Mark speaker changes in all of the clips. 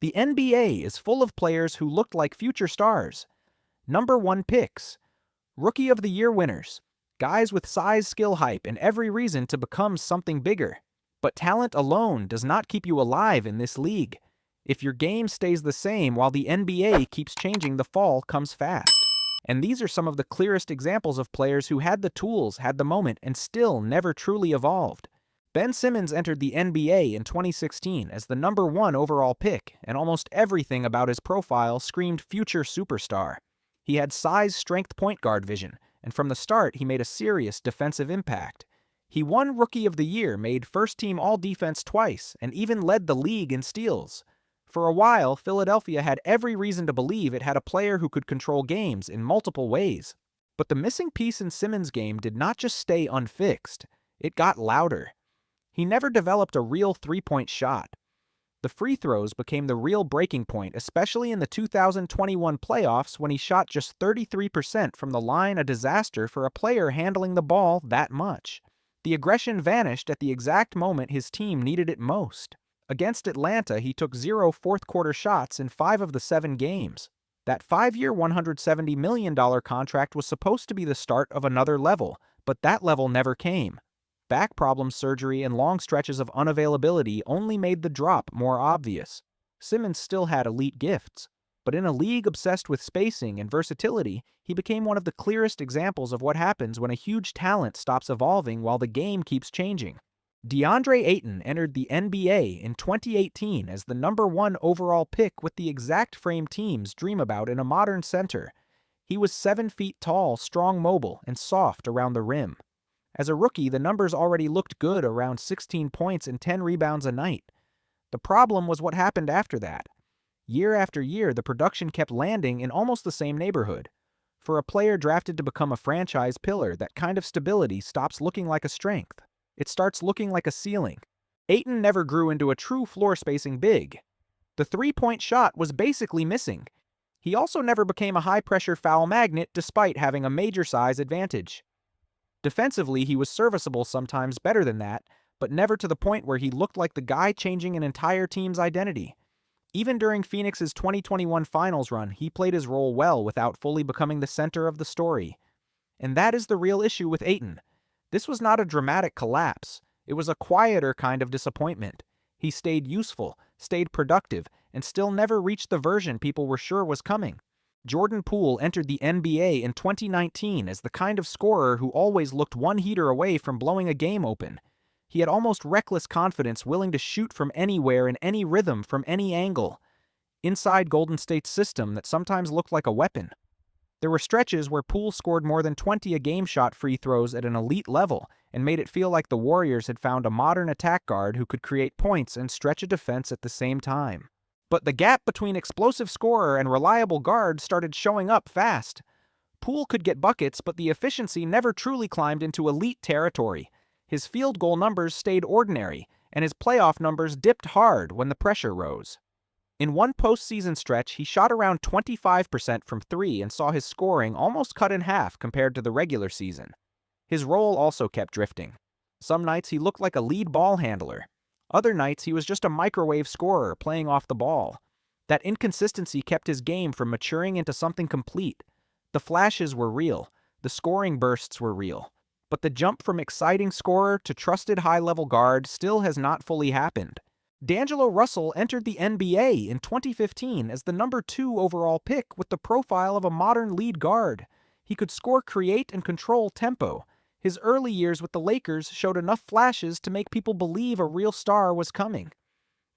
Speaker 1: The NBA is full of players who looked like future stars. Number 1 picks, Rookie of the Year winners, guys with size, skill, hype, and every reason to become something bigger. But talent alone does not keep you alive in this league. If your game stays the same while the NBA keeps changing, the fall comes fast. And these are some of the clearest examples of players who had the tools, had the moment, and still never truly evolved. Ben Simmons entered the NBA in 2016 as the number 1 overall pick, and almost everything about his profile screamed future superstar. He had size, strength, point guard vision, and from the start he made a serious defensive impact. He won Rookie of the Year, made first-team All-Defense twice, and even led the league in steals. For a while, Philadelphia had every reason to believe it had a player who could control games in multiple ways. But the missing piece in Simmons' game did not just stay unfixed, it got louder. He never developed a real three-point shot. The free throws became the real breaking point, especially in the 2021 playoffs when he shot just 33% from the line, a disaster for a player handling the ball that much. The aggression vanished at the exact moment his team needed it most. Against Atlanta, he took 0 fourth-quarter shots in 5 of the 7 games. That 5-year, $170 million contract was supposed to be the start of another level, but that level never came. Back problems, surgery, and long stretches of unavailability only made the drop more obvious. Simmons still had elite gifts, but in a league obsessed with spacing and versatility, he became one of the clearest examples of what happens when a huge talent stops evolving while the game keeps changing. DeAndre Ayton entered the NBA in 2018 as the number 1 overall pick with the exact frame teams dream about in a modern center. He was 7 feet tall, strong, mobile, and soft around the rim. As a rookie, the numbers already looked good, around 16 points and 10 rebounds a night. The problem was what happened after that. Year after year, the production kept landing in almost the same neighborhood. For a player drafted to become a franchise pillar, that kind of stability stops looking like a strength. It starts looking like a ceiling. Ayton never grew into a true floor-spacing big. The three-point shot was basically missing. He also never became a high-pressure foul magnet despite having a major size advantage. Defensively, he was serviceable, sometimes better than that, but never to the point where he looked like the guy changing an entire team's identity. Even during Phoenix's 2021 finals run, he played his role well without fully becoming the center of the story. And that is the real issue with Ayton. This was not a dramatic collapse. It was a quieter kind of disappointment. He stayed useful, stayed productive, and still never reached the version people were sure was coming. Jordan Poole entered the NBA in 2019 as the kind of scorer who always looked one heater away from blowing a game open. He had almost reckless confidence, willing to shoot from anywhere in any rhythm from any angle. Inside Golden State's system that sometimes looked like a weapon. There were stretches where Poole scored more than 20 a game, shot free throws at an elite level, and made it feel like the Warriors had found a modern attack guard who could create points and stretch a defense at the same time. But the gap between explosive scorer and reliable guard started showing up fast. Poole could get buckets, but the efficiency never truly climbed into elite territory. His field goal numbers stayed ordinary, and his playoff numbers dipped hard when the pressure rose. In one postseason stretch, he shot around 25% from 3 and saw his scoring almost cut in half compared to the regular season. His role also kept drifting. Some nights he looked like a lead ball handler. Other nights he was just a microwave scorer playing off the ball. That inconsistency kept his game from maturing into something complete. The flashes were real, the scoring bursts were real, but the jump from exciting scorer to trusted high-level guard still has not fully happened. D'Angelo Russell entered the NBA in 2015 as the number 2 overall pick with the profile of a modern lead guard. He could score, create, and control tempo. His early years with the Lakers showed enough flashes to make people believe a real star was coming.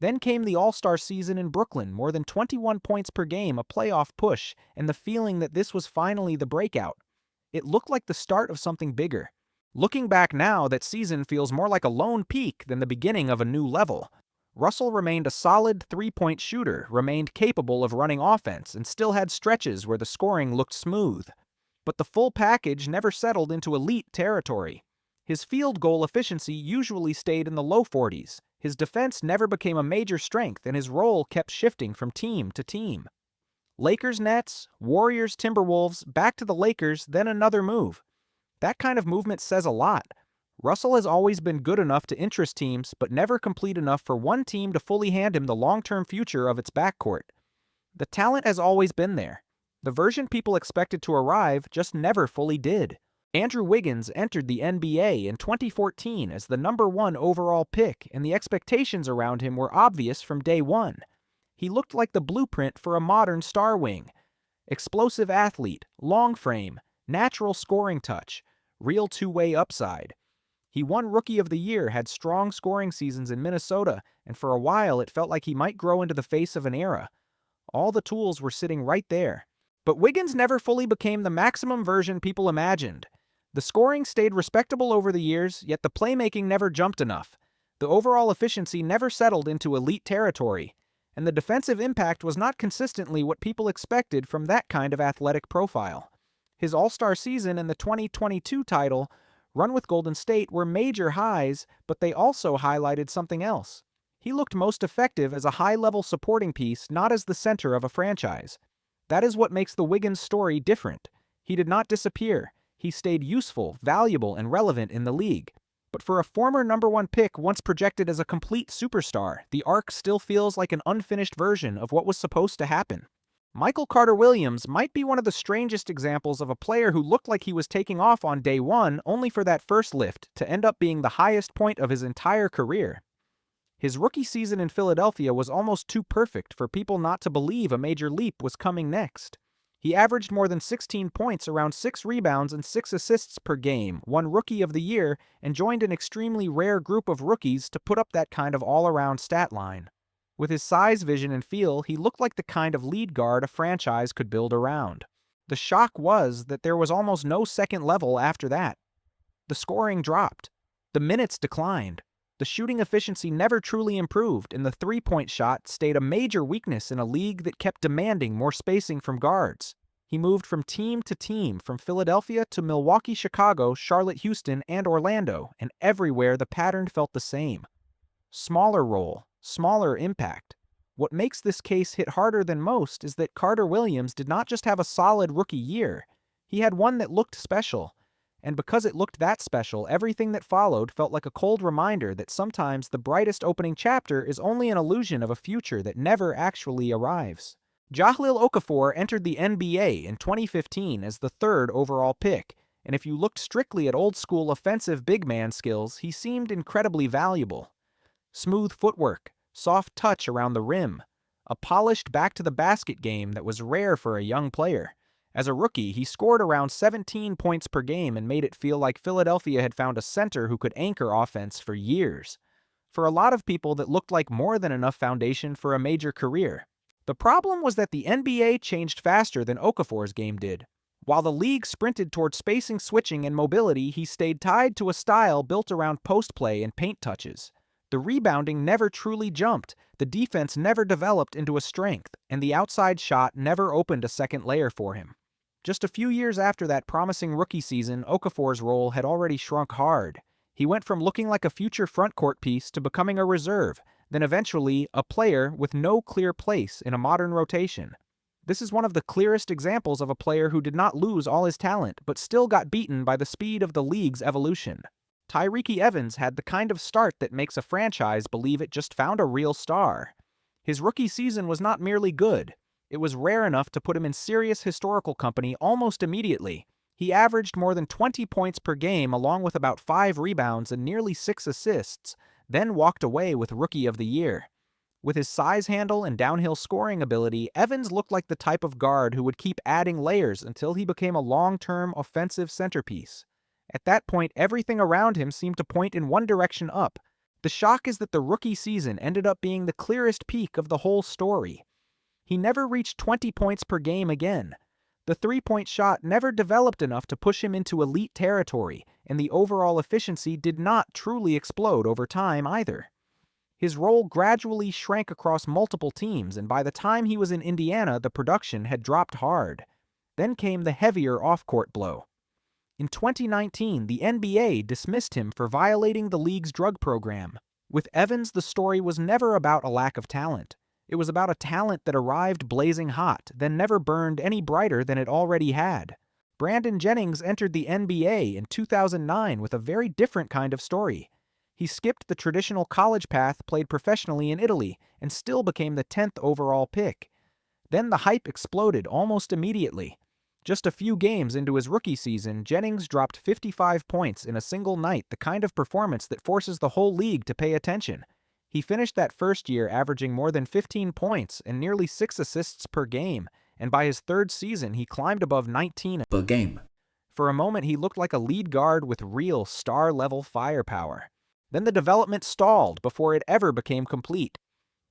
Speaker 1: Then came the All-Star season in Brooklyn, more than 21 points per game, a playoff push, and the feeling that this was finally the breakout. It looked like the start of something bigger. Looking back now, that season feels more like a lone peak than the beginning of a new level. Russell remained a solid three-point shooter, remained capable of running offense, and still had stretches where the scoring looked smooth. But the full package never settled into elite territory. His field goal efficiency usually stayed in the low 40s. His defense never became a major strength, and his role kept shifting from team to team. Lakers Nets, Warriors Timberwolves, back to the Lakers, then another move. That kind of movement says a lot. Russell has always been good enough to interest teams, but never complete enough for one team to fully hand him the long-term future of its backcourt. The talent has always been there. The version people expected to arrive just never fully did. Andrew Wiggins entered the NBA in 2014 as the #1 overall pick, and the expectations around him were obvious from day one. He looked like the blueprint for a modern star wing. Explosive athlete, long frame, natural scoring touch, real two-way upside. He won Rookie of the Year, had strong scoring seasons in Minnesota, and for a while it felt like he might grow into the face of an era. All the tools were sitting right there. But Wiggins never fully became the maximum version people imagined. The scoring stayed respectable over the years, yet the playmaking never jumped enough. The overall efficiency never settled into elite territory, and the defensive impact was not consistently what people expected from that kind of athletic profile. His All-Star season and the 2022 title run with Golden State were major highs, but they also highlighted something else. He looked most effective as a high-level supporting piece, not as the center of a franchise. That is what makes the Wiggins story different. He did not disappear. He stayed useful, valuable, and relevant in the league. But for a former #1 pick once projected as a complete superstar, the arc still feels like an unfinished version of what was supposed to happen. Michael Carter-Williams might be one of the strangest examples of a player who looked like he was taking off on day one only for that first lift to end up being the highest point of his entire career. His rookie season in Philadelphia was almost too perfect for people not to believe a major leap was coming next. He averaged more than 16 points, around 6 rebounds, and 6 assists per game, won Rookie of the Year, and joined an extremely rare group of rookies to put up that kind of all-around stat line. With his size, vision, and feel, he looked like the kind of lead guard a franchise could build around. The shock was that there was almost no second level after that. The scoring dropped. The minutes declined. The shooting efficiency never truly improved, and the three-point shot stayed a major weakness in a league that kept demanding more spacing from guards. He moved from team to team, from Philadelphia to Milwaukee, Chicago, Charlotte, Houston, and Orlando, and everywhere the pattern felt the same. Smaller role, smaller impact. What makes this case hit harder than most is that Carter-Williams did not just have a solid rookie year. He had one that looked special. And because it looked that special, everything that followed felt like a cold reminder that sometimes the brightest opening chapter is only an illusion of a future that never actually arrives. Jahlil Okafor entered the NBA in 2015 as the 3rd overall pick, and if you looked strictly at old-school offensive big man skills, he seemed incredibly valuable. Smooth footwork, soft touch around the rim, a polished back-to-the-basket game that was rare for a young player. As a rookie, he scored around 17 points per game and made it feel like Philadelphia had found a center who could anchor offense for years. For a lot of people, that looked like more than enough foundation for a major career. The problem was that the NBA changed faster than Okafor's game did. While the league sprinted toward spacing, switching, and mobility, he stayed tied to a style built around post play and paint touches. The rebounding never truly jumped, the defense never developed into a strength, and the outside shot never opened a second layer for him. Just a few years after that promising rookie season, Okafor's role had already shrunk hard. He went from looking like a future frontcourt piece to becoming a reserve, then eventually a player with no clear place in a modern rotation. This is one of the clearest examples of a player who did not lose all his talent, but still got beaten by the speed of the league's evolution. Tyreke Evans had the kind of start that makes a franchise believe it just found a real star. His rookie season was not merely good. It was rare enough to put him in serious historical company almost immediately. He averaged more than 20 points per game along with about 5 rebounds and nearly 6 assists, then walked away with Rookie of the Year. With his size handle and downhill scoring ability, Evans looked like the type of guard who would keep adding layers until he became a long-term offensive centerpiece. At that point, everything around him seemed to point in one direction up. The shock is that the rookie season ended up being the clearest peak of the whole story. He never reached 20 points per game again. The three-point shot never developed enough to push him into elite territory, and the overall efficiency did not truly explode over time either. His role gradually shrank across multiple teams, and by the time he was in Indiana, the production had dropped hard. Then came the heavier off-court blow. In 2019, the NBA dismissed him for violating the league's drug program. With Evans, the story was never about a lack of talent. It was about a talent that arrived blazing hot, then never burned any brighter than it already had. Brandon Jennings entered the NBA in 2009 with a very different kind of story. He skipped the traditional college path, played professionally in Italy, and still became the 10th overall pick. Then the hype exploded almost immediately. Just a few games into his rookie season, Jennings dropped 55 points in a single night, the kind of performance that forces the whole league to pay attention. He finished that first year averaging more than 15 points and nearly 6 assists per game, and by his third season he climbed above 19
Speaker 2: per game.
Speaker 1: For a moment he looked like a lead guard with real star-level firepower. Then the development stalled before it ever became complete.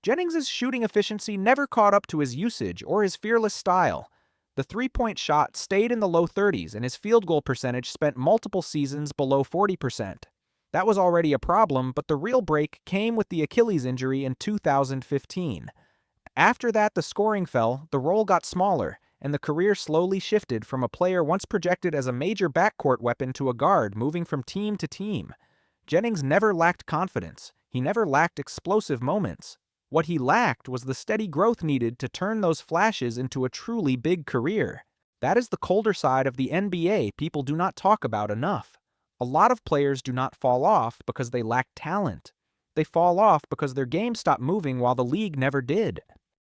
Speaker 1: Jennings' shooting efficiency never caught up to his usage or his fearless style. The three-point shot stayed in the low 30s, and his field goal percentage spent multiple seasons below 40%. That was already a problem, but the real break came with the Achilles injury in 2015. After that, the scoring fell, the role got smaller, and the career slowly shifted from a player once projected as a major backcourt weapon to a guard moving from team to team. Jennings never lacked confidence. He never lacked explosive moments. What he lacked was the steady growth needed to turn those flashes into a truly big career. That is the colder side of the NBA people do not talk about enough. A lot of players do not fall off because they lack talent. They fall off because their game stopped moving while the league never did.